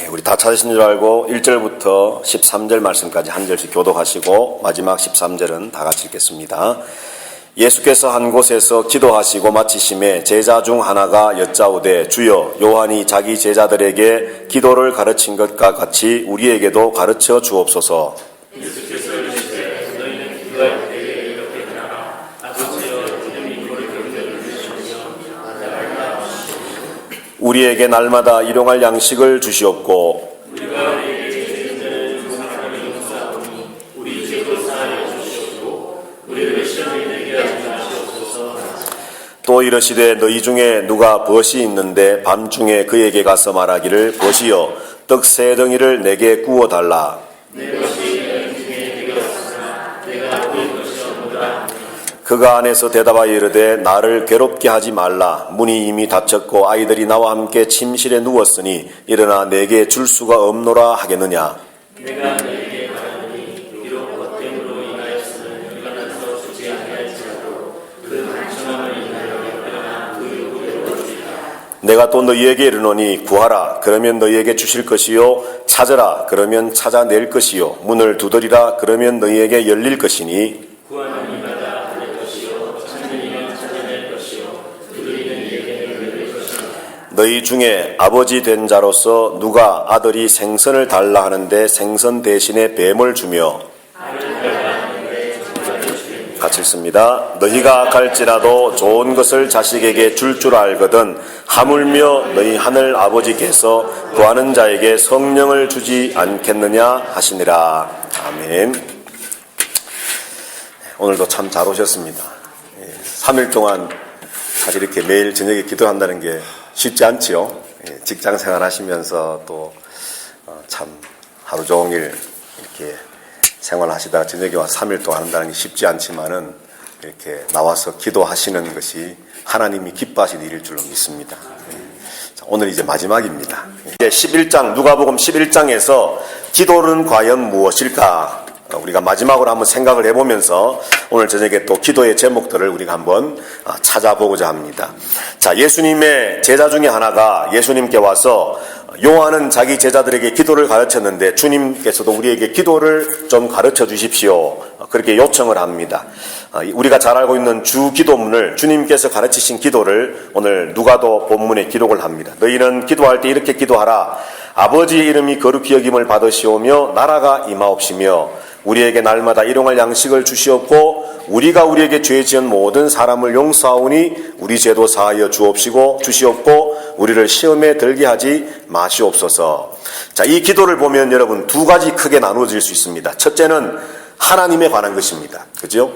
우리 다 찾으신 줄 알고 1절부터 13절 말씀까지 한 절씩 교독하시고 마지막 13절은 다 같이 읽겠습니다. 예수께서 한 곳에서 기도하시고 마치심에 제자 중 하나가 여짜오되 주여 요한이 자기 제자들에게 기도를 가르친 것과 같이 우리에게도 가르쳐 주옵소서. 예수께서 이르시되 너희는 기도할 때에 이렇게 하라. 아버지여 주님 이거를 경배를 주시며 우리에게 날마다 일용할 양식을 주시옵고 우리가 우리에게 죄인들을 용서하는 용서하오니 우리 죄도 사하여 주시옵고 우리를 시험에 들게 하지 마시옵소서. 또 이르시되 너희 중에 누가 벗이 있는데 밤중에 그에게 가서 말하기를 벗이여 떡 세 덩이를 내게 구워 달라. 내 것이 너희 중에 내게 없으나 내가 구울 것이 없노라. 그가 안에서 대답하여 이르되 나를 괴롭게 하지 말라. 문이 이미 닫혔고 아이들이 나와 함께 침실에 누웠으니 일어나 내게 줄 수가 없노라 하겠느냐. 내가 너에게 말하노니 비록 헛됨으로 인하였으면 일어나서 주지 아니할지라도 그 간청함을 인하여 일어나 그 요구대로 주리라. 내가 또 너희에게 이르노니 구하라 그러면 너희에게 주실 것이요 찾으라 그러면 찾아낼 것이요 문을 두드리라 그러면 너희에게 열릴 것이니 구하는 이마다 받을 것이요 찾는 이는 찾아낼 것이요 두드리는 이에게 열릴 것이니 너희 중에 아버지 된 자로서 누가 아들이 생선을 달라 하는데 생선 대신에 뱀을 주며 같이 읽습니다. 너희가 갈지라도 좋은 것을 자식에게 줄 줄 알거든 하물며 너희 하늘 아버지께서 구하는 자에게 성령을 주지 않겠느냐 하시니라. 아멘. 오늘도 참 잘 오셨습니다. 3일 동안 사실 이렇게 매일 저녁에 기도한다는 게 쉽지 않지요. 직장 생활 하시면서 또 참 하루 종일 이렇게 생활하시다가 저녁에 와서 3일 동안 한다는 게 쉽지 않지만은 이렇게 나와서 기도하시는 것이 하나님이 기뻐하시는 일일 줄로 믿습니다. 오늘 이제 마지막입니다. 이제 11장, 누가복음 11장에서 기도는 과연 무엇일까? 우리가 마지막으로 한번 생각을 해보면서 오늘 저녁에 또 기도의 제목들을 우리가 한번 찾아보고자 합니다. 자, 예수님의 제자 중에 하나가 예수님께 와서 요한은 자기 제자들에게 기도를 가르쳤는데 주님께서도 우리에게 기도를 좀 가르쳐 주십시오. 그렇게 요청을 합니다. 우리가 잘 알고 있는 주 기도문을 주님께서 가르치신 기도를 오늘 누가도 본문에 기록을 합니다. 너희는 기도할 때 이렇게 기도하라. 아버지의 이름이 거룩히 여김을 받으시오며 나라가 임하옵시며 우리에게 날마다 일용할 양식을 주시옵고 우리가 우리에게 죄 지은 모든 사람을 용서하오니 우리 죄도 사하여 주시옵고 우리를 시험에 들게 하지 마시옵소서. 자, 이 기도를 보면 여러분 두 가지 크게 나누어질 수 있습니다. 첫째는 하나님에 관한 것입니다. 그죠?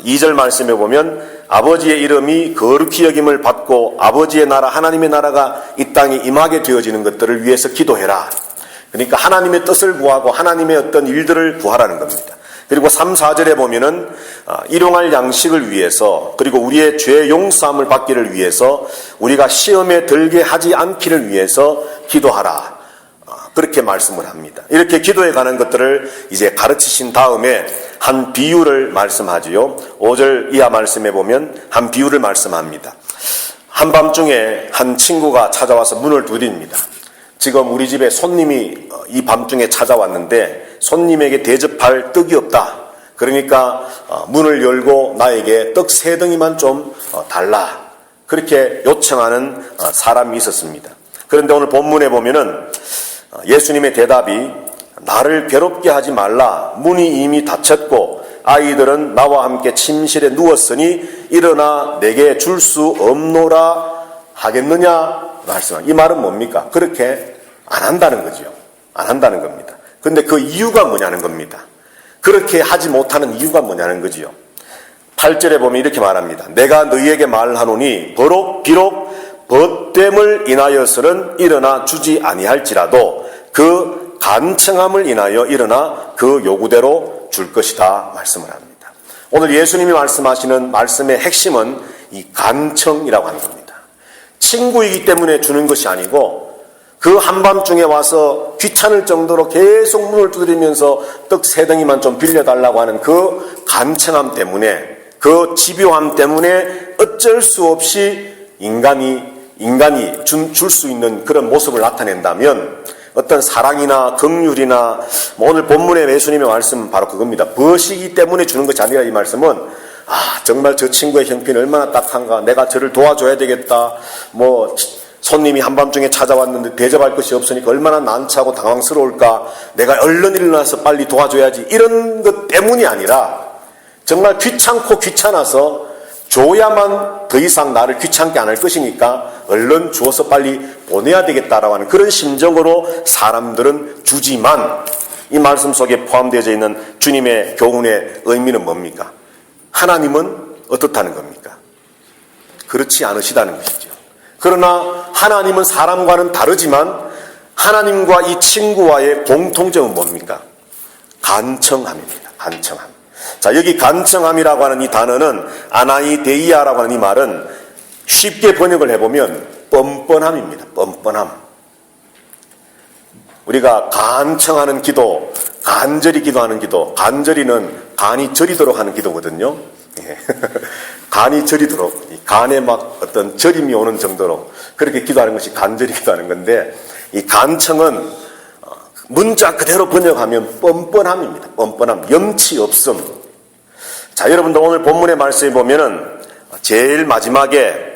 2절 말씀에 보면 아버지의 이름이 거룩히 여김을 받고 아버지의 나라 하나님의 나라가 이 땅에 임하게 되어지는 것들을 위해서 기도해라. 그러니까 하나님의 뜻을 구하고 하나님의 어떤 일들을 구하라는 겁니다. 그리고 3, 4절에 보면은 일용할 양식을 위해서 그리고 우리의 죄 용서함을 받기를 위해서 우리가 시험에 들게 하지 않기를 위해서 기도하라. 그렇게 말씀을 합니다. 이렇게 기도에 관한 것들을 이제 가르치신 다음에 한 비유를 말씀하지요. 5절 이하 말씀에 보면 한 비유를 말씀합니다. 한밤중에 한 친구가 찾아와서 문을 두드립니다. 지금 우리 집에 손님이 이 밤중에 찾아왔는데 손님에게 대접할 떡이 없다. 그러니까 문을 열고 나에게 떡 3덩이만 좀 달라. 그렇게 요청하는 사람이 있었습니다. 그런데 오늘 본문에 보면은 예수님의 대답이 나를 괴롭게 하지 말라. 문이 이미 닫혔고 아이들은 나와 함께 침실에 누웠으니 일어나 내게 줄 수 없노라 하겠느냐 말씀합니다. 이 말은 뭡니까? 그렇게 안 한다는 거죠. 안 한다는 겁니다. 근데 그 이유가 뭐냐는 겁니다. 그렇게 하지 못하는 이유가 뭐냐는 거지요. 8절에 보면 이렇게 말합니다. 내가 너희에게 말하노니 비록 벗됨을 인하여서는 일어나 주지 아니할지라도 그 간청함을 인하여 일어나 그 요구대로 줄 것이다 말씀을 합니다. 오늘 예수님이 말씀하시는 말씀의 핵심은 이 간청이라고 하는 겁니다. 친구이기 때문에 주는 것이 아니고 그 한밤중에 와서 귀찮을 정도로 계속 문을 두드리면서 떡 3덩이만 좀 빌려달라고 하는 그 간청함 때문에 그 집요함 때문에 어쩔 수 없이 인간이 줄 수 있는 그런 모습을 나타낸다면 어떤 사랑이나 긍휼이나 오늘 본문의 예수님의 말씀은 바로 그겁니다. 벗이기 때문에 주는 것이 아니라 이 말씀은 정말 저 친구의 형편이 얼마나 딱한가, 내가 저를 도와줘야 되겠다, 손님이 한밤중에 찾아왔는데 대접할 것이 없으니까 얼마나 난처하고 당황스러울까, 내가 얼른 일어나서 빨리 도와줘야지, 이런 것 때문이 아니라 정말 귀찮고 귀찮아서 줘야만 더 이상 나를 귀찮게 안 할 것이니까 얼른 주어서 빨리 보내야 되겠다라고 하는 그런 심정으로 사람들은 주지만, 이 말씀 속에 포함되어 있는 주님의 교훈의 의미는 뭡니까? 하나님은 어떻다는 겁니까? 그렇지 않으시다는 것이죠. 그러나 하나님은 사람과는 다르지만 하나님과 이 친구와의 공통점은 뭡니까? 간청함입니다. 간청함. 자, 여기 간청함이라고 하는 이 단어는 아나이데이아라고 하는 이 말은 쉽게 번역을 해보면 뻔뻔함입니다. 뻔뻔함. 우리가 간청하는 기도, 간절히 기도하는 기도, 간절히는 간이 저리도록 하는 기도거든요. 간이 저리도록, 간에 막 어떤 저림이 오는 정도로 그렇게 기도하는 것이 간절히 기도하는 건데, 이 간청은 문자 그대로 번역하면 뻔뻔함입니다. 뻔뻔함, 염치 없음. 자, 여러분들 오늘 본문의 말씀에 보면은 제일 마지막에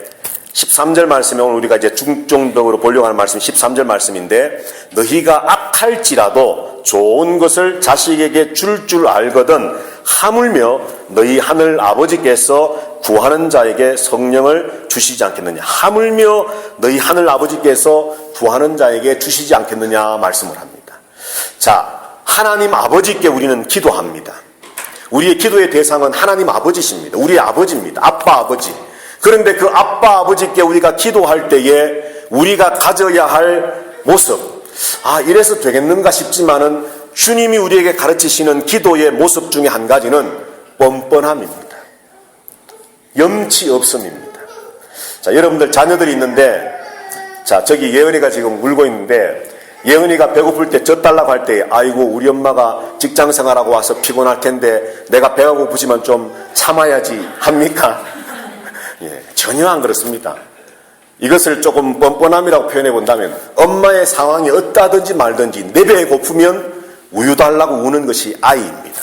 13절 말씀에 오늘 우리가 이제 중점적으로 보려고 하는 말씀 13절 말씀인데, 너희가 악할지라도 좋은 것을 자식에게 줄 알거든 하물며 너희 하늘 아버지께서 구하는 자에게 성령을 주시지 않겠느냐. 하물며 너희 하늘 아버지께서 구하는 자에게 주시지 않겠느냐 말씀을 합니다. 자, 하나님 아버지께 우리는 기도합니다. 우리의 기도의 대상은 하나님 아버지십니다. 우리의 아버지입니다. 아빠 아버지. 그런데 그 아빠 아버지께 우리가 기도할 때에 우리가 가져야 할 모습, 이래서 되겠는가 싶지만은 주님이 우리에게 가르치시는 기도의 모습 중에 한 가지는 뻔뻔함입니다. 염치 없음입니다. 자, 여러분들 자녀들이 있는데, 자, 저기 예은이가 지금 울고 있는데, 예은이가 배고플 때 젖 달라고 할 때, 아이고 우리 엄마가 직장 생활하고 와서 피곤할 텐데 내가 배가 고프지만 좀 참아야지 합니까? 예, 전혀 안 그렇습니다. 이것을 조금 뻔뻔함이라고 표현해 본다면, 엄마의 상황이 어떠하든지 말든지 내 배에 고프면 우유 달라고 우는 것이 아이입니다.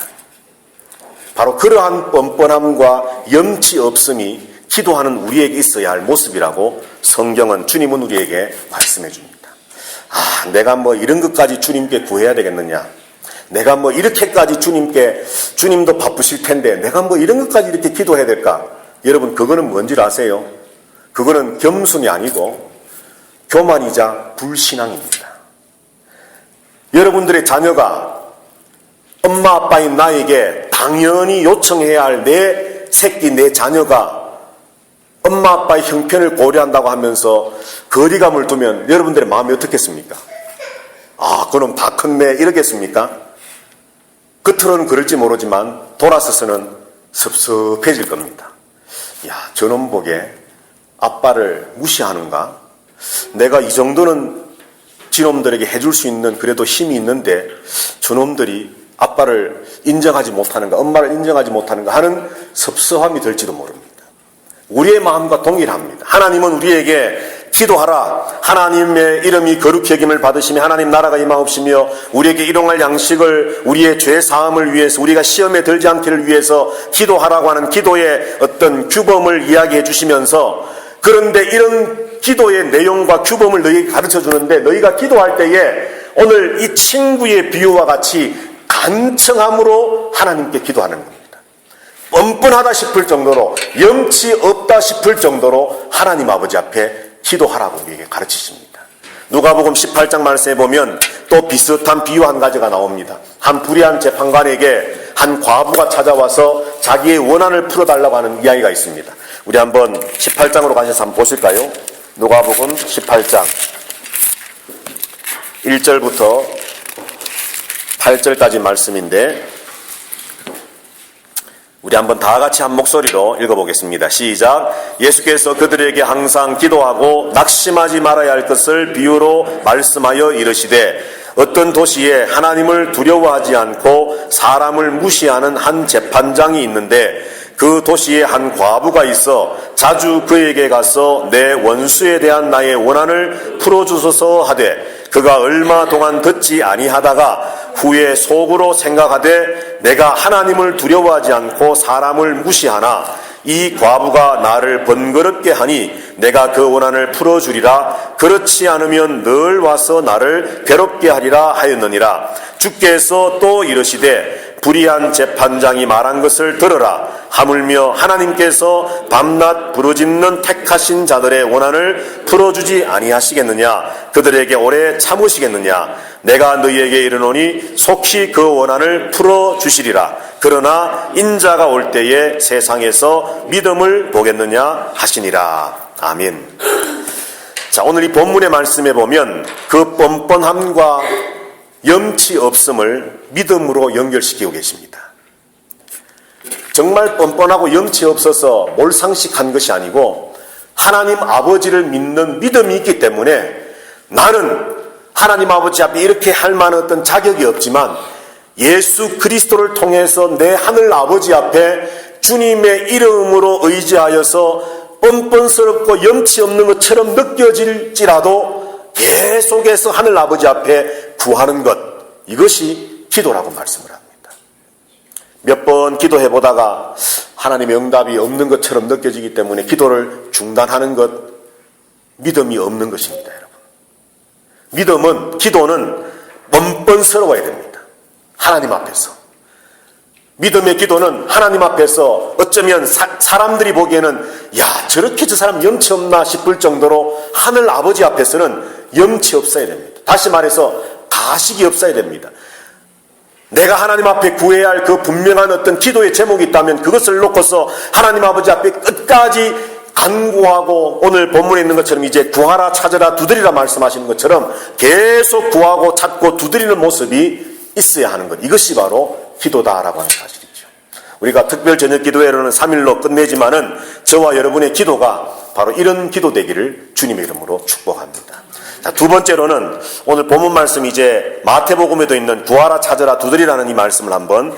바로 그러한 뻔뻔함과 염치 없음이 기도하는 우리에게 있어야 할 모습이라고 성경은, 주님은 우리에게 말씀해 줍니다. 내가 이런 것까지 주님께 구해야 되겠느냐, 내가 이렇게까지 주님도 바쁘실 텐데 내가 이런 것까지 이렇게 기도해야 될까? 여러분, 그거는 뭔지 아세요? 그거는 겸손이 아니고 교만이자 불신앙입니다. 여러분들의 자녀가 엄마 아빠인 나에게 당연히 요청해야 할 내 새끼, 내 자녀가 엄마 아빠의 형편을 고려한다고 하면서 거리감을 두면 여러분들의 마음이 어떻겠습니까? 그놈 다 컸네 이러겠습니까? 겉으로는 그럴지 모르지만 돌아서서는 섭섭해질 겁니다. 저놈 보게 아빠를 무시하는가? 내가 이 정도는 지놈들에게 해줄 수 있는 그래도 힘이 있는데 저놈들이 아빠를 인정하지 못하는가, 엄마를 인정하지 못하는가 하는 섭섭함이 들지도 모릅니다. 우리의 마음과 동일합니다. 하나님은 우리에게 기도하라, 하나님의 이름이 거룩히 여김을 받으시며 하나님 나라가 임하옵시며 우리에게 일용할 양식을, 우리의 죄 사함을 위해서, 우리가 시험에 들지 않기를 위해서 기도하라고 하는 기도의 어떤 규범을 이야기해 주시면서, 그런데 이런 기도의 내용과 규범을 너희에게 가르쳐 주는데, 너희가 기도할 때에 오늘 이 친구의 비유와 같이 간청함으로 하나님께 기도하는 겁니다. 뻔뻔하다 싶을 정도로, 염치 없다 싶을 정도로 하나님 아버지 앞에 기도하라고 우리에게 가르치십니다. 누가복음 18장 말씀에 보면 또 비슷한 비유 한 가지가 나옵니다. 한 불의한 재판관에게 한 과부가 찾아와서 자기의 원한을 풀어달라고 하는 이야기가 있습니다. 우리 한번 18장으로 가셔서 한번 보실까요? 누가복음 18장 1절부터 8절까지 말씀인데, 우리 한번 다 같이 한 목소리로 읽어보겠습니다. 시작. 예수께서 그들에게 항상 기도하고 낙심하지 말아야 할 것을 비유로 말씀하여 이르시되, 어떤 도시에 하나님을 두려워하지 않고 사람을 무시하는 한 재판장이 있는데, 그 도시에 한 과부가 있어 자주 그에게 가서 내 원수에 대한 나의 원한을 풀어주소서 하되, 그가 얼마 동안 듣지 아니하다가 후에 속으로 생각하되 내가 하나님을 두려워하지 않고 사람을 무시하나 이 과부가 나를 번거롭게 하니 내가 그 원한을 풀어주리라. 그렇지 않으면 늘 와서 나를 괴롭게 하리라 하였느니라. 주께서 또 이르시되 불의한 재판장이 말한 것을 들으라. 하물며 하나님께서 밤낮 부르짖는 택하신 자들의 원한을 풀어주지 아니하시겠느냐. 그들에게 오래 참으시겠느냐. 내가 너희에게 이르노니 속히 그 원한을 풀어주시리라. 그러나 인자가 올 때에 세상에서 믿음을 보겠느냐 하시니라. 아멘. 자, 오늘 이 본문의 말씀에 보면 그 뻔뻔함과 염치 없음을 믿음으로 연결시키고 계십니다. 정말 뻔뻔하고 염치 없어서 몰상식한 것이 아니고 하나님 아버지를 믿는 믿음이 있기 때문에 나는 하나님 아버지 앞에 이렇게 할 만한 어떤 자격이 없지만 예수 그리스도를 통해서 내 하늘 아버지 앞에 주님의 이름으로 의지하여서 뻔뻔스럽고 염치 없는 것처럼 느껴질지라도 계속해서 하늘 아버지 앞에 구하는 것, 이것이 기도라고 말씀을 합니다. 몇 번 기도해 보다가 하나님의 응답이 없는 것처럼 느껴지기 때문에 기도를 중단하는 것, 믿음이 없는 것입니다, 여러분. 믿음은, 기도는 뻔뻔스러워야 됩니다. 하나님 앞에서. 믿음의 기도는 하나님 앞에서 어쩌면 사람들이 보기에는 야, 저렇게 저 사람 염치 없나 싶을 정도로 하늘 아버지 앞에서는 염치 없어야 됩니다. 다시 말해서 가식이 없어야 됩니다. 내가 하나님 앞에 구해야 할 그 분명한 어떤 기도의 제목이 있다면 그것을 놓고서 하나님 아버지 앞에 끝까지 간구하고, 오늘 본문에 있는 것처럼 이제 구하라 찾으라 두드리라 말씀하시는 것처럼 계속 구하고 찾고 두드리는 모습이 있어야 하는 것, 이것이 바로 기도다라고 하는 사실이죠. 우리가 특별 저녁 기도회로는 3일로 끝내지만은 저와 여러분의 기도가 바로 이런 기도 되기를 주님의 이름으로 축복합니다. 자, 두 번째로는 오늘 본문 말씀, 이제 마태복음에도 있는 구하라 찾으라 두드리라는 이 말씀을 한번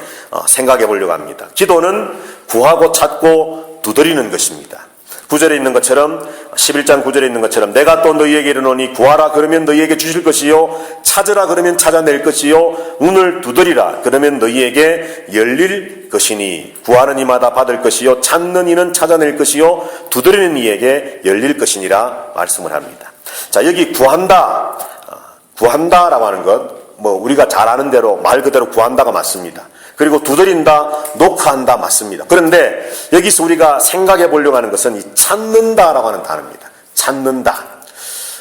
생각해 보려고 합니다. 기도는 구하고 찾고 두드리는 것입니다. 9절에 있는 것처럼, 11장 9절에 있는 것처럼 내가 또 너희에게 이르노니 구하라 그러면 너희에게 주실 것이요 찾으라 그러면 찾아낼 것이요 문을 두드리라 그러면 너희에게 열릴 것이니 구하는 이마다 받을 것이요 찾는 이는 찾아낼 것이요 두드리는 이에게 열릴 것이니라 말씀을 합니다. 자, 여기 구한다라고 하는 것, 우리가 잘 아는 대로 말 그대로 구한다가 맞습니다. 그리고 두드린다, 노크한다 맞습니다. 그런데 여기서 우리가 생각해 보려고 하는 것은 이 찾는다라고 하는 단어입니다. 찾는다.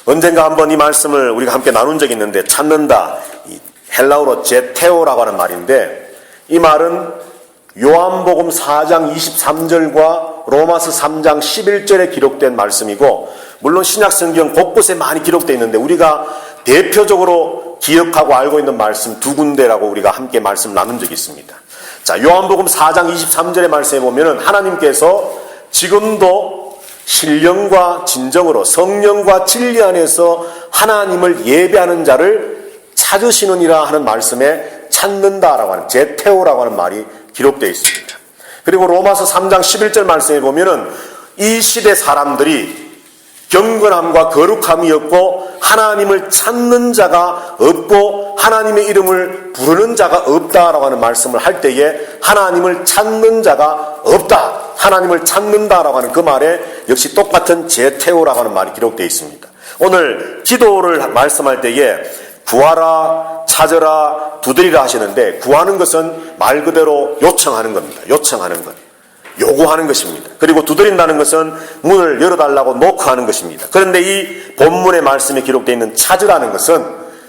언젠가 한번 이 말씀을 우리가 함께 나눈 적이 있는데, 찾는다, 이 헬라어로 제테오라고 하는 말인데, 이 말은 요한복음 4장 23절과 로마서 3장 11절에 기록된 말씀이고, 물론 신약성경 곳곳에 많이 기록되어 있는데 우리가 대표적으로 기억하고 알고 있는 말씀 두 군데라고 우리가 함께 말씀 나눈 적이 있습니다. 자, 요한복음 4장 23절의 말씀에 보면은 하나님께서 지금도 신령과 진정으로 성령과 진리 안에서 하나님을 예배하는 자를 찾으시느니라 하는 말씀에 찾는다라고 하는 제테오라고 하는 말이 기록되어 있습니다. 그리고 로마서 3장 11절 말씀에 보면은 이 시대 사람들이 경건함과 거룩함이 없고 하나님을 찾는 자가 없고 하나님의 이름을 부르는 자가 없다라고 하는 말씀을 할 때에 하나님을 찾는 자가 없다, 하나님을 찾는다라고 하는 그 말에 역시 똑같은 제테오라고 하는 말이 기록되어 있습니다. 오늘 기도를 말씀할 때에 구하라, 찾으라, 두드리라 하시는데, 구하는 것은 말 그대로 요청하는 겁니다. 요청하는 것, 요구하는 것입니다. 그리고 두드린다는 것은 문을 열어달라고 노크하는 것입니다. 그런데 이 본문의 말씀에 기록되어 있는 찾으라는 것은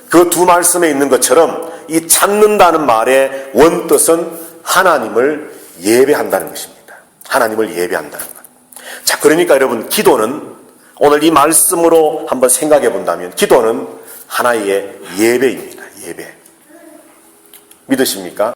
그 두 말씀에 있는 것처럼 이 찾는다는 말의 원뜻은 하나님을 예배한다는 것입니다. 하나님을 예배한다는 것. 자, 그러니까 여러분, 기도는 오늘 이 말씀으로 한번 생각해 본다면 기도는 하나의 예배입니다. 예배. 믿으십니까?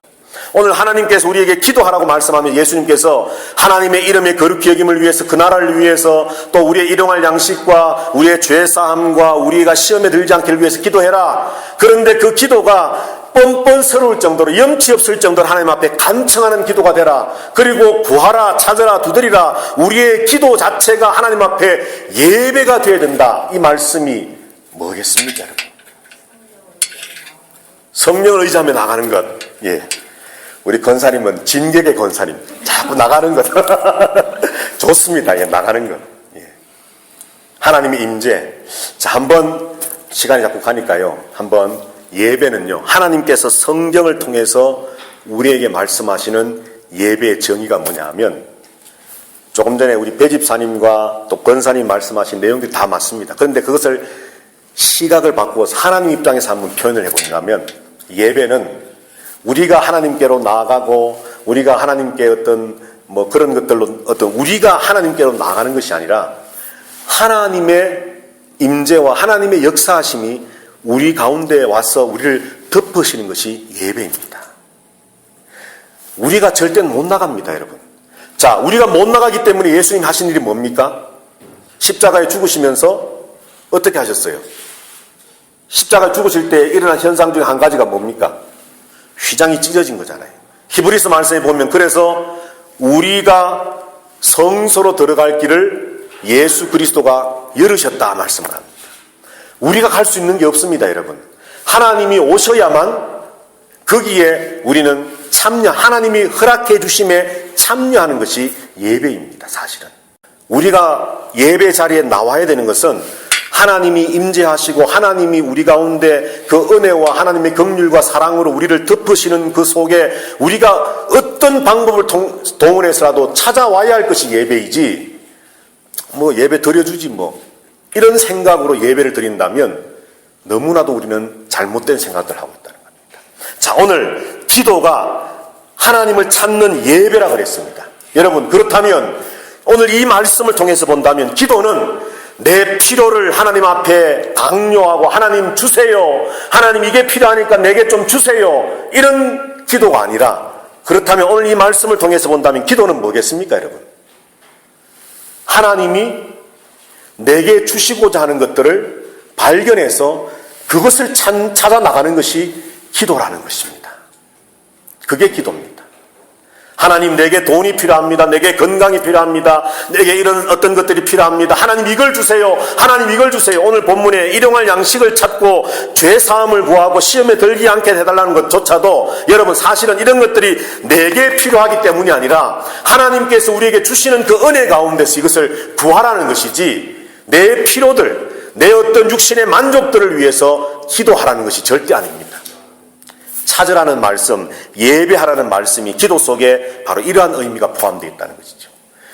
오늘 하나님께서 우리에게 기도하라고 말씀하면 예수님께서 하나님의 이름의 거룩히 여김을 위해서, 그 나라를 위해서, 또 우리의 일용할 양식과 우리의 죄사함과 우리가 시험에 들지 않기를 위해서 기도해라. 그런데 그 기도가 뻔뻔스러울 정도로, 염치 없을 정도로 하나님 앞에 간청하는 기도가 되라. 그리고 구하라, 찾으라, 두드리라. 우리의 기도 자체가 하나님 앞에 예배가 되어야 된다. 이 말씀이 뭐겠습니까, 여러분? 성령을 의지하며 나가는 것. 예. 우리 권사님은 진격의 권사님. 자꾸 나가는 것. 좋습니다. 예, 나가는 것. 예. 하나님의 임재. 자, 한번 시간이 자꾸 가니까요. 한번 예배는요. 하나님께서 성경을 통해서 우리에게 말씀하시는 예배의 정의가 뭐냐 하면 조금 전에 우리 배집사님과 또 권사님 말씀하신 내용들이 다 맞습니다. 그런데 그것을 시각을 바꾸어서 하나님 입장에서 한번 표현을 해보는가 하면 예배는 우리가 하나님께로 나아가고 우리가 하나님께 어떤 뭐 그런 것들로 어떤 우리가 하나님께로 나아가는 것이 아니라 하나님의 임재와 하나님의 역사하심이 우리 가운데 와서 우리를 덮으시는 것이 예배입니다. 우리가 절대는 못 나갑니다, 여러분. 자, 우리가 못 나가기 때문에 예수님 하신 일이 뭡니까? 십자가에 죽으시면서 어떻게 하셨어요? 십자가에 죽으실 때 일어난 현상 중에 한 가지가 뭡니까? 휘장이 찢어진 거잖아요. 히브리서 말씀에 보면 그래서 우리가 성소로 들어갈 길을 예수 그리스도가 열으셨다 말씀을 합니다. 우리가 갈 수 있는 게 없습니다, 여러분. 하나님이 오셔야만 거기에 우리는 하나님이 허락해 주심에 참여하는 것이 예배입니다, 사실은. 우리가 예배 자리에 나와야 되는 것은 하나님이 임재하시고 하나님이 우리 가운데 그 은혜와 하나님의 긍휼과 사랑으로 우리를 덮으시는 그 속에 우리가 어떤 방법을 동원해서라도 찾아와야 할 것이 예배이지, 뭐 예배 드려주지 뭐 이런 생각으로 예배를 드린다면 너무나도 우리는 잘못된 생각을 하고 있다는 겁니다. 자, 오늘 기도가 하나님을 찾는 예배라 그랬습니다. 여러분, 그렇다면 오늘 이 말씀을 통해서 본다면 기도는 내 필요를 하나님 앞에 강요하고 하나님 주세요, 하나님 이게 필요하니까 내게 좀 주세요, 이런 기도가 아니라, 그렇다면 오늘 이 말씀을 통해서 본다면 기도는 뭐겠습니까, 여러분? 하나님이 내게 주시고자 하는 것들을 발견해서 그것을 찾아 나가는 것이 기도라는 것입니다. 그게 기도입니다. 하나님, 내게 돈이 필요합니다. 내게 건강이 필요합니다. 내게 이런 어떤 것들이 필요합니다. 하나님 이걸 주세요. 하나님 이걸 주세요. 오늘 본문에 일용할 양식을 찾고 죄 사함을 구하고 시험에 들지 않게 해달라는 것조차도 여러분 사실은 이런 것들이 내게 필요하기 때문이 아니라 하나님께서 우리에게 주시는 그 은혜 가운데서 이것을 구하라는 것이지, 내 필요들, 내 어떤 육신의 만족들을 위해서 기도하라는 것이 절대 아닙니다. 찾으라는 말씀, 예배하라는 말씀이 기도 속에 바로 이러한 의미가 포함되어 있다는 것이죠.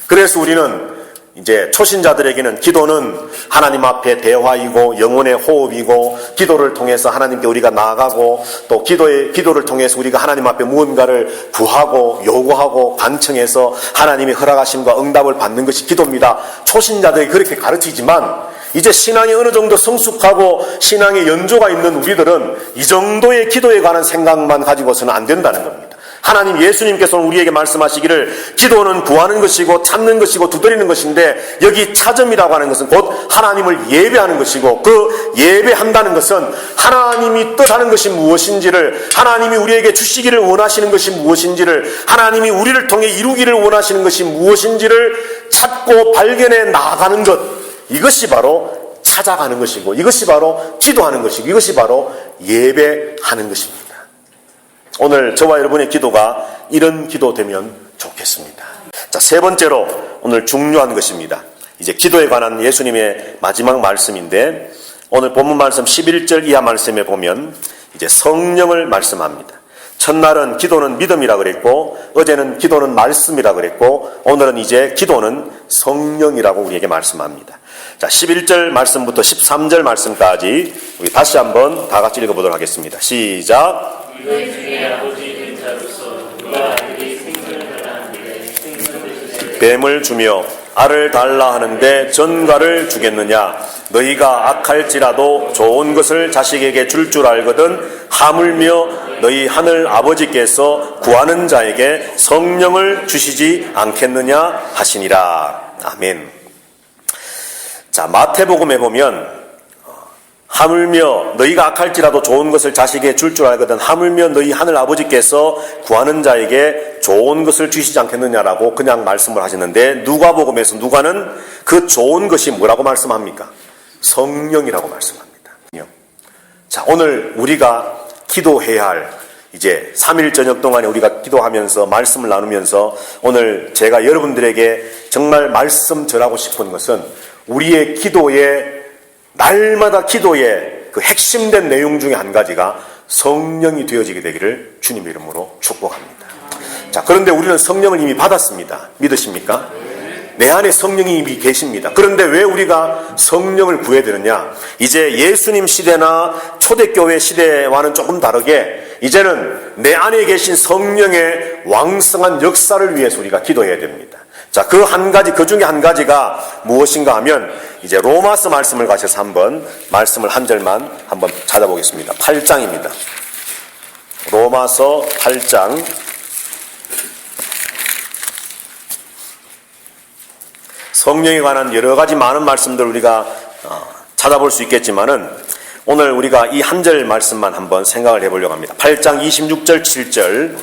그래서 우리는 이제 초신자들에게는 기도는 하나님 앞에 대화이고 영혼의 호흡이고, 기도를 통해서 하나님께 우리가 나아가고, 또 기도를 통해서 우리가 하나님 앞에 무언가를 구하고 요구하고 간청해서 하나님의 허락하심과 응답을 받는 것이 기도입니다. 초신자들이 그렇게 가르치지만 이제 신앙이 어느 정도 성숙하고 신앙의 연조가 있는 우리들은 이 정도의 기도에 관한 생각만 가지고서는 안 된다는 겁니다. 하나님, 예수님께서는 우리에게 말씀하시기를 기도는 구하는 것이고 찾는 것이고 두드리는 것인데, 여기 찾음이라고 하는 것은 곧 하나님을 예배하는 것이고, 그 예배한다는 것은 하나님이 뜻하는 것이 무엇인지를, 하나님이 우리에게 주시기를 원하시는 것이 무엇인지를, 하나님이 우리를 통해 이루기를 원하시는 것이 무엇인지를 찾고 발견해 나아가는 것, 이것이 바로 찾아가는 것이고, 이것이 바로 기도하는 것이고, 이것이 바로 예배하는 것입니다. 오늘 저와 여러분의 기도가 이런 기도 되면 좋겠습니다. 자, 세 번째로 오늘 중요한 것입니다. 이제 기도에 관한 예수님의 마지막 말씀인데, 오늘 본문 말씀 11절 이하 말씀에 보면 이제 성령을 말씀합니다. 첫날은 기도는 믿음이라 그랬고, 어제는 기도는 말씀이라 그랬고, 오늘은 이제 기도는 성령이라고 우리에게 말씀합니다. 자, 11절 말씀부터 13절 말씀까지 우리 다시 한번 다 같이 읽어보도록 하겠습니다. 시작. 너희 중에 아버지 된 자로서 누가 아들이 생선을 달라 하는데 생선을 주시되 뱀을 주며 알을 달라 하는데 전갈을 주겠느냐? 너희가 악할지라도 좋은 것을 자식에게 줄 알거든 하물며 너희 하늘 아버지께서 구하는 자에게 성령을 주시지 않겠느냐 하시니라. 아멘. 자, 마태복음에 보면 하물며 너희가 악할지라도 좋은 것을 자식에게 줄 알거든 하물며 너희 하늘 아버지께서 구하는 자에게 좋은 것을 주시지 않겠느냐라고 그냥 말씀을 하셨는데, 누가복음에서 누가는 그 좋은 것이 뭐라고 말씀합니까? 성령이라고 말씀합니다. 자, 오늘 우리가 기도해야 할 이제 3일 저녁 동안에 우리가 기도하면서 말씀을 나누면서 오늘 제가 여러분들에게 정말 말씀 전하고 싶은 것은 우리의 기도의 날마다 기도의 그 핵심된 내용 중에 한 가지가 성령이 되어지게 되기를 주님의 이름으로 축복합니다. 자, 그런데 우리는 성령을 이미 받았습니다. 믿으십니까? 내 안에 성령이 이미 계십니다. 그런데 왜 우리가 성령을 구해야 되느냐? 이제 예수님 시대나 초대교회 시대와는 조금 다르게 이제는 내 안에 계신 성령의 왕성한 역사를 위해서 우리가 기도해야 됩니다. 자, 그 중에 한 가지가 무엇인가 하면 이제 로마서 말씀을 가셔서 한번 말씀을 한 절만 한번 찾아보겠습니다. 8장입니다. 로마서 8장. 성령에 관한 여러 가지 많은 말씀들 우리가 찾아볼 수 있겠지만은 오늘 우리가 이 한 절 말씀만 한번 생각을 해보려고 합니다. 8장 26절 7절.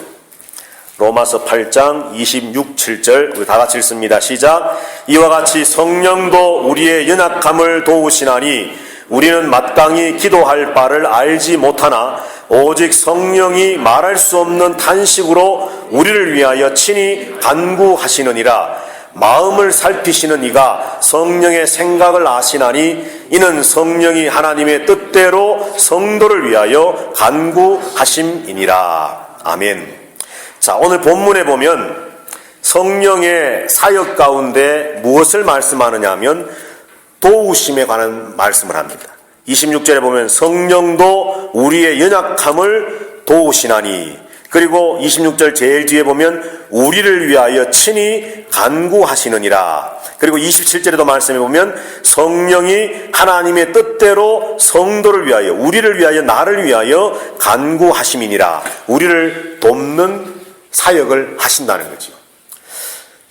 로마서 8장 26, 7절 우리 다 같이 읽습니다. 시작. 이와 같이 성령도 우리의 연약함을 도우시나니 우리는 마땅히 기도할 바를 알지 못하나 오직 성령이 말할 수 없는 탄식으로 우리를 위하여 친히 간구하시느니라. 마음을 살피시는 이가 성령의 생각을 아시나니 이는 성령이 하나님의 뜻대로 성도를 위하여 간구하심이니라. 아멘. 자, 오늘 본문에 보면 성령의 사역 가운데 무엇을 말씀하느냐 하면 도우심에 관한 말씀을 합니다. 26절에 보면 성령도 우리의 연약함을 도우시나니, 그리고 26절 제일 뒤에 보면 우리를 위하여 친히 간구하시느니라. 그리고 27절에도 말씀해 보면 성령이 하나님의 뜻대로 성도를 위하여, 우리를 위하여, 나를 위하여 간구하심이니라. 우리를 돕는 사역을 하신다는 거죠.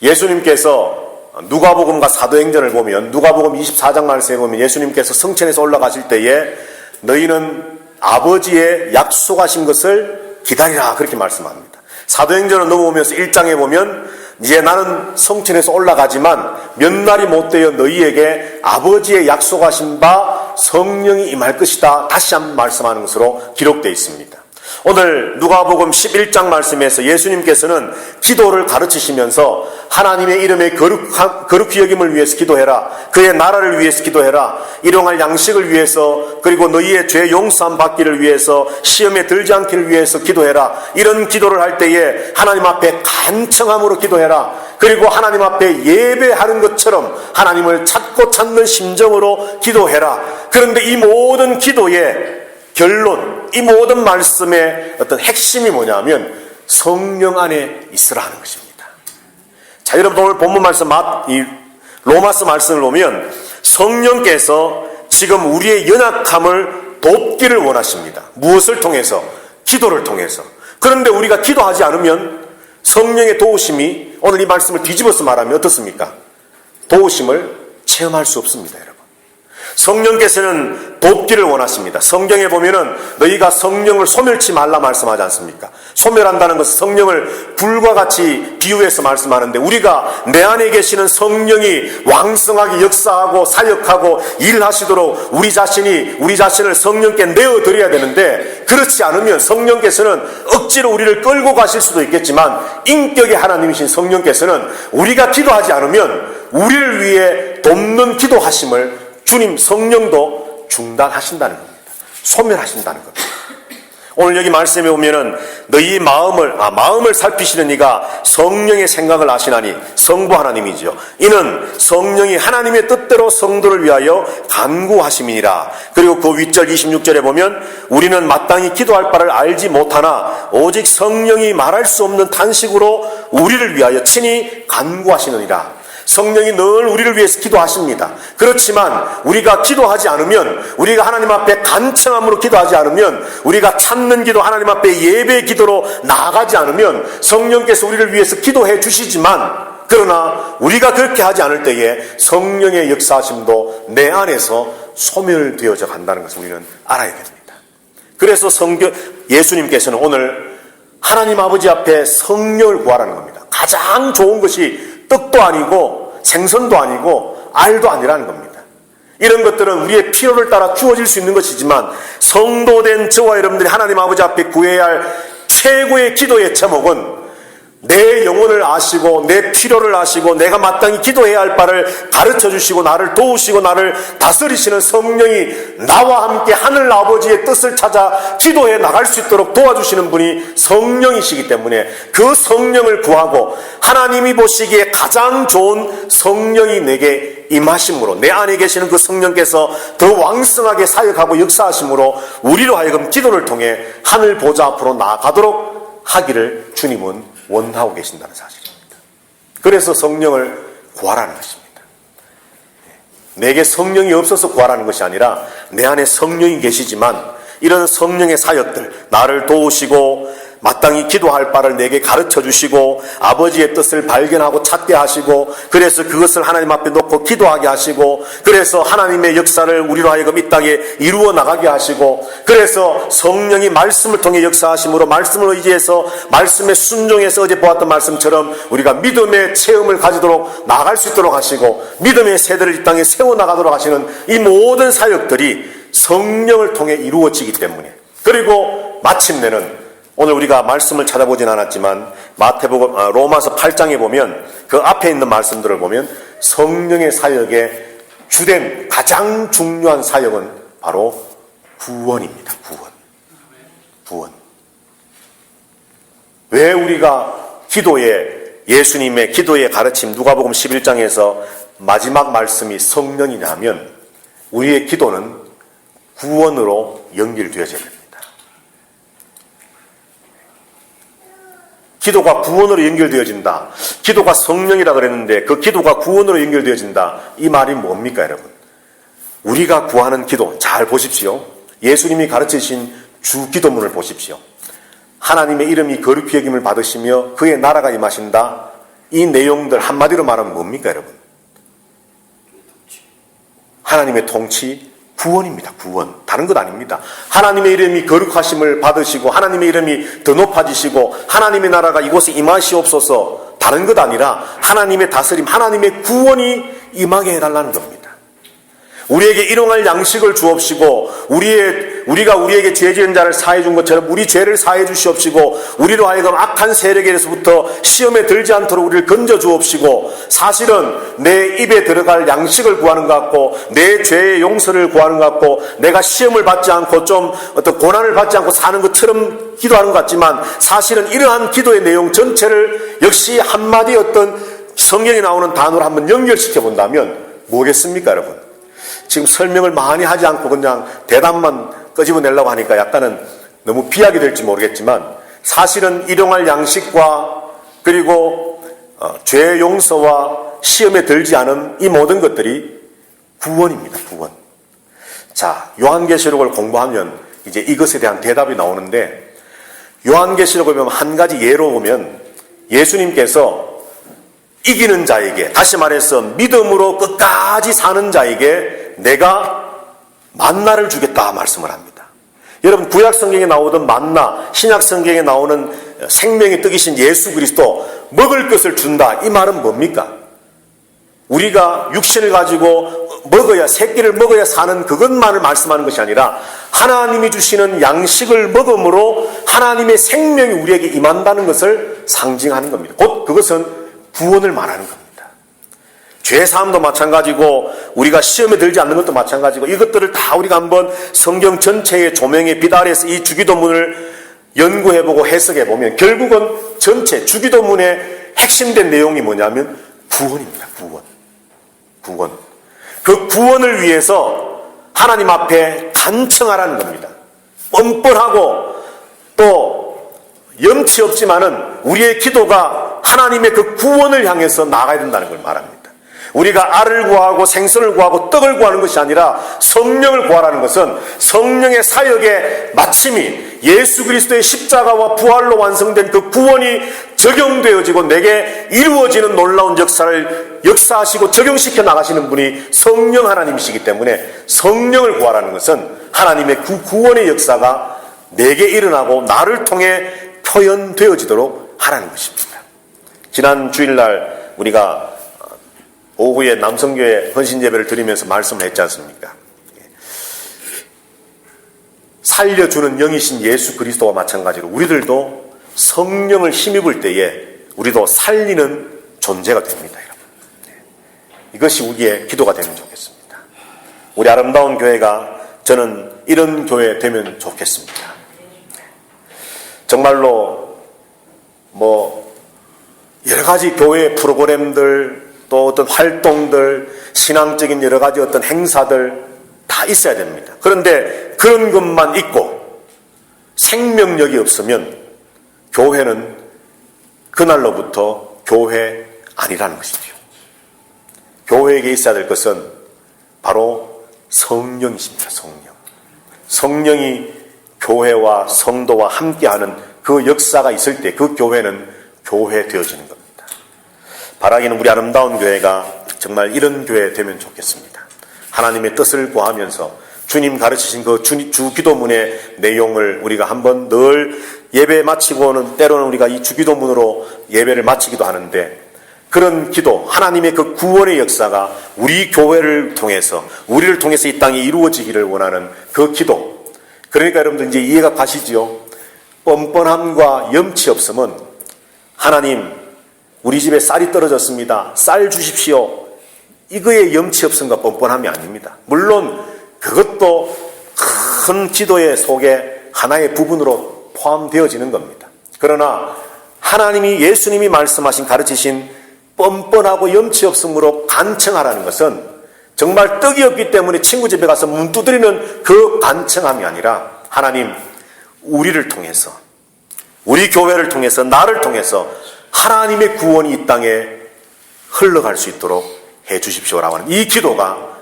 예수님께서 누가복음과 사도행전을 보면 누가복음 24장 말씀에 보면 예수님께서 성천에서 올라가실 때에 너희는 아버지의 약속하신 것을 기다리라 그렇게 말씀합니다. 사도행전을 넘어오면서 1장에 보면 이제 나는 성천에서 올라가지만 몇 날이 못 되어 너희에게 아버지의 약속하신 바 성령이 임할 것이다 다시 한번 말씀하는 것으로 기록되어 있습니다. 오늘 누가복음 11장 말씀에서 예수님께서는 기도를 가르치시면서 하나님의 이름의 거룩히 여김을 위해서 기도해라, 그의 나라를 위해서 기도해라, 일용할 양식을 위해서, 그리고 너희의 죄 용서함 받기를 위해서, 시험에 들지 않기를 위해서 기도해라. 이런 기도를 할 때에 하나님 앞에 간청함으로 기도해라. 그리고 하나님 앞에 예배하는 것처럼 하나님을 찾고 찾는 심정으로 기도해라. 그런데 이 모든 기도의 결론, 이 모든 말씀의 어떤 핵심이 뭐냐면 성령 안에 있으라 하는 것입니다. 자, 여러분 오늘 본문 말씀 이 로마서 말씀을 보면 성령께서 지금 우리의 연약함을 돕기를 원하십니다. 무엇을 통해서? 기도를 통해서. 그런데 우리가 기도하지 않으면 성령의 도우심이, 오늘 이 말씀을 뒤집어서 말하면 어떻습니까? 도우심을 체험할 수 없습니다, 여러분. 성령께서는 돕기를 원하십니다. 성경에 보면은 너희가 성령을 소멸치 말라 말씀하지 않습니까? 소멸한다는 것은 성령을 불과 같이 비유해서 말씀하는데, 우리가 내 안에 계시는 성령이 왕성하게 역사하고 사역하고 일하시도록 우리 자신을 성령께 내어드려야 되는데, 그렇지 않으면 성령께서는 억지로 우리를 끌고 가실 수도 있겠지만 인격의 하나님이신 성령께서는 우리가 기도하지 않으면 우리를 위해 돕는 기도하심을 주님 성령도 중단하신다는 겁니다. 소멸하신다는 겁니다. 오늘 여기 말씀에 보면은 너희 마음을 살피시는 이가 성령의 생각을 아시나니, 성부 하나님이죠. 이는 성령이 하나님의 뜻대로 성도를 위하여 간구하심이니라. 그리고 그 윗절 26절에 보면 우리는 마땅히 기도할 바를 알지 못하나 오직 성령이 말할 수 없는 탄식으로 우리를 위하여 친히 간구하시느니라. 성령이 늘 우리를 위해서 기도하십니다. 그렇지만 우리가 기도하지 않으면, 우리가 하나님 앞에 간청함으로 기도하지 않으면, 우리가 찾는 기도, 하나님 앞에 예배의 기도로 나아가지 않으면 성령께서 우리를 위해서 기도해 주시지만, 그러나 우리가 그렇게 하지 않을 때에 성령의 역사하심도 내 안에서 소멸되어져 간다는 것을 우리는 알아야 됩니다. 그래서 예수님께서는 오늘 하나님 아버지 앞에 성령을 구하라는 겁니다. 가장 좋은 것이 떡도 아니고 생선도 아니고 알도 아니라는 겁니다. 이런 것들은 우리의 필요를 따라 주어질 수 있는 것이지만 성도된 저와 여러분들이 하나님 아버지 앞에 구해야 할 최고의 기도의 제목은 내 영혼을 아시고 내 필요를 아시고 내가 마땅히 기도해야 할 바를 가르쳐 주시고 나를 도우시고 나를 다스리시는 성령이 나와 함께 하늘 아버지의 뜻을 찾아 기도해 나갈 수 있도록 도와주시는 분이 성령이시기 때문에 그 성령을 구하고 하나님이 보시기에 가장 좋은 성령이 내게 임하심으로 내 안에 계시는 그 성령께서 더 왕성하게 사역하고 역사하심으로 우리로 하여금 기도를 통해 하늘 보좌 앞으로 나아가도록 하기를 주님은 원하고 계신다는 사실입니다. 그래서 성령을 구하라는 것입니다. 내게 성령이 없어서 구하라는 것이 아니라 내 안에 성령이 계시지만 이런 성령의 사역들, 나를 도우시고 마땅히 기도할 바를 내게 가르쳐 주시고 아버지의 뜻을 발견하고 찾게 하시고 그래서 그것을 하나님 앞에 놓고 기도하게 하시고 그래서 하나님의 역사를 우리로 하여금 이 땅에 이루어 나가게 하시고 그래서 성령이 말씀을 통해 역사하심으로 말씀을 의지해서 말씀에 순종해서 어제 보았던 말씀처럼 우리가 믿음의 체험을 가지도록 나아갈 수 있도록 하시고 믿음의 세대를 이 땅에 세워나가도록 하시는 이 모든 사역들이 성령을 통해 이루어지기 때문에 그리고 마침내는 오늘 우리가 말씀을 찾아보진 않았지만 마태복음 로마서 8장에 보면 그 앞에 있는 말씀들을 보면 성령의 사역의 주된 가장 중요한 사역은 바로 구원입니다. 구원. 왜 우리가 예수님의 기도의 가르침 누가복음 11장에서 마지막 말씀이 성령이냐면 우리의 기도는 구원으로 연결되어져야 됩니다. 기도가 구원으로 연결되어진다. 기도가 성령이라 그랬는데 그 기도가 구원으로 연결되어진다. 이 말이 뭡니까 여러분? 우리가 구하는 기도 잘 보십시오. 예수님이 가르치신 주 기도문을 보십시오. 하나님의 이름이 거룩히 여김을 받으시며 그의 나라가 임하신다. 이 내용들 한마디로 말하면 뭡니까 여러분? 하나님의 통치, 구원입니다. 구원. 다른 것 아닙니다. 하나님의 이름이 거룩하심을 받으시고 하나님의 이름이 더 높아지시고 하나님의 나라가 이곳에 임하시옵소서. 다른 것 아니라 하나님의 다스림, 하나님의 구원이 임하게 해달라는 겁니다. 우리에게 일용할 양식을 주옵시고 우리가 우리에게 죄 지은 자를 사해 준 것처럼 우리 죄를 사해 주시옵시고 우리로 하여금 악한 세력에서부터 시험에 들지 않도록 우리를 건져 주옵시고 사실은 내 입에 들어갈 양식을 구하는 것 같고 내 죄의 용서를 구하는 것 같고 내가 시험을 받지 않고 좀 어떤 고난을 받지 않고 사는 것처럼 기도하는 것 같지만 사실은 이러한 기도의 내용 전체를 역시 한마디 어떤 성경에 나오는 단어로 한번 연결시켜 본다면 뭐겠습니까 여러분? 지금 설명을 많이 하지 않고 그냥 대답만 끄집어내려고 하니까 약간은 너무 비약이 될지 모르겠지만 사실은 일용할 양식과 그리고 죄 용서와 시험에 들지 않은 이 모든 것들이 구원입니다. 구원. 자, 요한계시록을 공부하면 이제 이것에 대한 대답이 나오는데 요한계시록을 보면 한 가지 예로 보면 예수님께서 이기는 자에게 다시 말해서 믿음으로 끝까지 사는 자에게 내가 만나를 주겠다 말씀을 합니다. 여러분 구약 성경에 나오던 만나 신약 성경에 나오는 생명의 떡이신 예수 그리스도 먹을 것을 준다 이 말은 뭡니까? 우리가 육신을 가지고 먹어야 새끼를 먹어야 사는 그것만을 말씀하는 것이 아니라 하나님이 주시는 양식을 먹음으로 하나님의 생명이 우리에게 임한다는 것을 상징하는 겁니다. 곧 그것은 구원을 말하는 겁니다. 죄사함도 마찬가지고 우리가 시험에 들지 않는 것도 마찬가지고 이것들을 다 우리가 한번 성경 전체의 조명의 빛 아래에서 이 주기도문을 연구해보고 해석해보면 결국은 전체 주기도문의 핵심된 내용이 뭐냐면 구원입니다. 구원. 그 구원을 위해서 하나님 앞에 간청하라는 겁니다. 뻔뻔하고 또 염치 없지만은 우리의 기도가 하나님의 그 구원을 향해서 나가야 된다는 걸 말합니다. 우리가 알을 구하고 생선을 구하고 떡을 구하는 것이 아니라 성령을 구하라는 것은 성령의 사역의 마침이 예수 그리스도의 십자가와 부활로 완성된 그 구원이 적용되어지고 내게 이루어지는 놀라운 역사를 역사하시고 적용시켜 나가시는 분이 성령 하나님이시기 때문에 성령을 구하라는 것은 하나님의 그 구원의 역사가 내게 일어나고 나를 통해 표현되어지도록 하라는 것입니다. 지난 주일날 우리가 오후에 남성교회 헌신예배를 드리면서 말씀을 했지 않습니까? 살려주는 영이신 예수 그리스도와 마찬가지로 우리들도 성령을 힘입을 때에 우리도 살리는 존재가 됩니다, 여러분. 이것이 우리의 기도가 되면 좋겠습니다. 우리 아름다운 교회가 저는 이런 교회 되면 좋겠습니다. 정말로 여러 가지 교회 프로그램들, 또 어떤 활동들, 신앙적인 여러 가지 어떤 행사들 다 있어야 됩니다. 그런데 그런 것만 있고 생명력이 없으면 교회는 그날로부터 교회 아니라는 것이죠. 교회에게 있어야 될 것은 바로 성령이십니다. 성령이 교회와 성도와 함께하는 그 역사가 있을 때 그 교회는 교회 되어지는 겁니다. 바라기는 우리 아름다운 교회가 정말 이런 교회 되면 좋겠습니다. 하나님의 뜻을 구하면서 주님 가르치신 그 주기도문의 내용을 우리가 한번 늘 예배 마치고는 때로는 우리가 이 주기도문으로 예배를 마치기도 하는데, 그런 기도, 하나님의 그 구원의 역사가 우리 교회를 통해서, 우리를 통해서 이 땅에 이루어지기를 원하는 그 기도. 그러니까 여러분들 이제 이해가 가시지요? 뻔뻔함과 염치 없음은 하나님, 우리 집에 쌀이 떨어졌습니다. 쌀 주십시오. 이거의 염치 없음과 뻔뻔함이 아닙니다. 물론 그것도 큰 기도의 속에 하나의 부분으로 포함되어지는 겁니다. 그러나 하나님이, 예수님이 말씀하신, 가르치신 뻔뻔하고 염치 없음으로 간청하라는 것은 정말 떡이 없기 때문에 친구 집에 가서 문 두드리는 그 간청함이 아니라, 하나님, 우리를 통해서, 우리 교회를 통해서, 나를 통해서 하나님의 구원이 이 땅에 흘러갈 수 있도록 해 주십시오라고 하는 이 기도가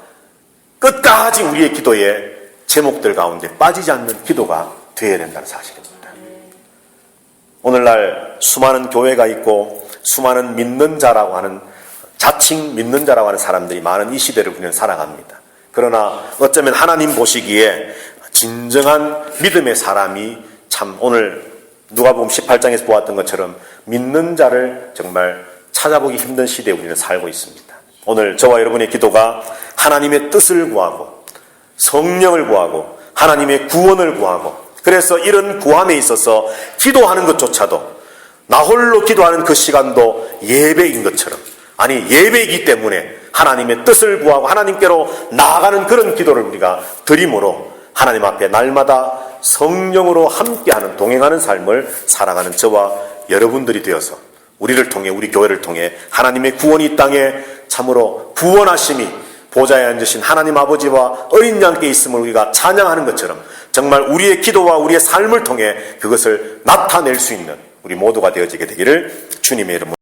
끝까지 우리의 기도의 제목들 가운데 빠지지 않는 기도가 되어야 된다는 사실입니다. 오늘날 수많은 교회가 있고 수많은 믿는 자라고 하는, 자칭 믿는 자라고 하는 사람들이 많은 이 시대를 우리는 살아갑니다. 그러나 어쩌면 하나님 보시기에 진정한 믿음의 사람이 참 오늘 누가복음 18장에서 보았던 것처럼 믿는 자를 정말 찾아보기 힘든 시대에 우리는 살고 있습니다. 오늘 저와 여러분의 기도가 하나님의 뜻을 구하고 성령을 구하고 하나님의 구원을 구하고, 그래서 이런 구함에 있어서 기도하는 것조차도, 나 홀로 기도하는 그 시간도 예배인 것처럼, 아니 예배이기 때문에 하나님의 뜻을 구하고 하나님께로 나아가는 그런 기도를 우리가 드림으로 하나님 앞에 날마다 성령으로 함께하는, 동행하는 삶을 살아가는 저와 여러분들이 되어서 우리를 통해, 우리 교회를 통해 하나님의 구원이 이 땅에 참으로 구원하심이 보좌에 앉으신 하나님 아버지와 어린 양께 있음을 우리가 찬양하는 것처럼 정말 우리의 기도와 우리의 삶을 통해 그것을 나타낼 수 있는 우리 모두가 되어지게 되기를 주님의 이름으로